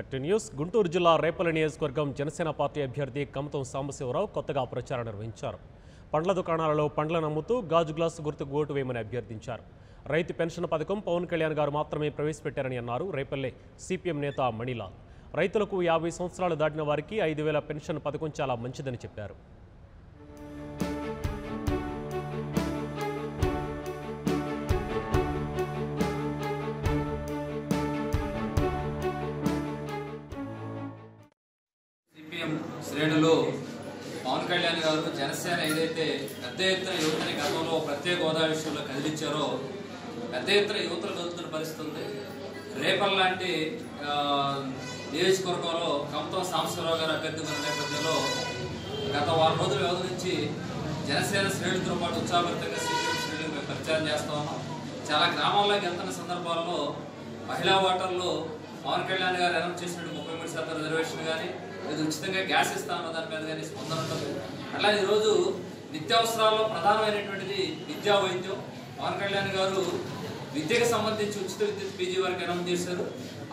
Back to news. Guntur జిల్లా రేపల్లి నియోజకవర్గం Janasena party అభ్యర్థి కమతం సాంబశివరావు కొత్తగా ప్రచారం నిర్వహించారు. పండ్ల దుకాణాలలో పండ్లను అమ్ముతూ గాజు గ్లాసు గుర్తుకు ఓటు వేయమని అభ్యర్థించారు. రైతు పెన్షన్ పథకం పవన్ కళ్యాణ్ గారు మాత్రమే ప్రవేశపెట్టారని అన్నారు. రేపల్లె సిపిఎం నేత మణిలాల్ రైతులకు 50 సంవత్సరాలు దాటిన వారికి 5,000 పెన్షన్ పథకం చాలా మంచిదని చెప్పారు. శ్రేణులు పవన్ కళ్యాణ్ గారు జనసేన ఏదైతే పెద్ద ఎత్తున యువతని గతంలో ప్రత్యేక హోదా విషయంలో కదిలించారో పెద్ద ఎత్తున యువతలు కదులుతున్న పరిస్థితి. రేపల్ లాంటి నియోజకవర్గంలో కమతం సాంబశివరావు గారు అభ్యర్థి నేపథ్యంలో గత వారం రోజుల వ్యవధి నుంచి జనసేన శ్రేణులతో పాటు ఉత్సాహభరితంగా సిపిఎం శ్రేణులు మేము ప్రచారం చేస్తా ఉన్నాం. చాలా గ్రామాల్లోకి వెళ్తున్న సందర్భాల్లో మహిళా ఓటర్లు పవన్ కళ్యాణ్ గారు అనౌన్స్ చేసినట్టు 33% రిజర్వేషన్ కానీ లేదా ఉచితంగా గ్యాస్ ఇస్తామన్న దాని మీద కానీ స్పందన ఉంటుంది. అట్లా ఈరోజు నిత్యావసరాల్లో ప్రధానమైనటువంటిది విద్యా వైద్యం. పవన్ కళ్యాణ్ గారు విద్యకు సంబంధించి ఉచిత విద్యుత్ పీజీ వరకు అనౌన్స్ చేశారు.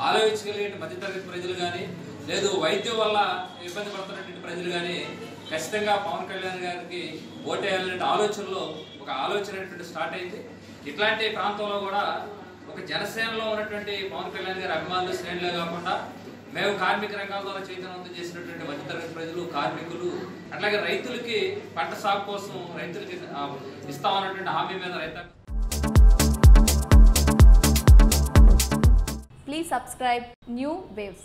ఆలోచించగలిగే మధ్యతరగతి ప్రజలు కానీ లేదు వైద్యం వల్ల ఇబ్బంది పడుతున్నటువంటి ప్రజలు కానీ ఖచ్చితంగా పవన్ కళ్యాణ్ గారికి ఓటేయాలనే ఆలోచనలో ఒక ఆలోచన స్టార్ట్ అయింది. ఇట్లాంటి ప్రాంతంలో కూడా ఒక జనసేనలో ఉన్నటువంటి పవన్ కళ్యాణ్ గారి అభిమానులు శ్రేణులే కాకుండా మేము కార్మిక రంగాల ద్వారా చైతన్యవంతం చేసినటువంటి మధ్యతరగతి ప్రజలు, కార్మికులు, అట్లాగే రైతులకి పంట సాగు కోసం రైతులకి ఇస్తామన్నటువంటి హామీ మీద రైతు. Please subscribe New Waves.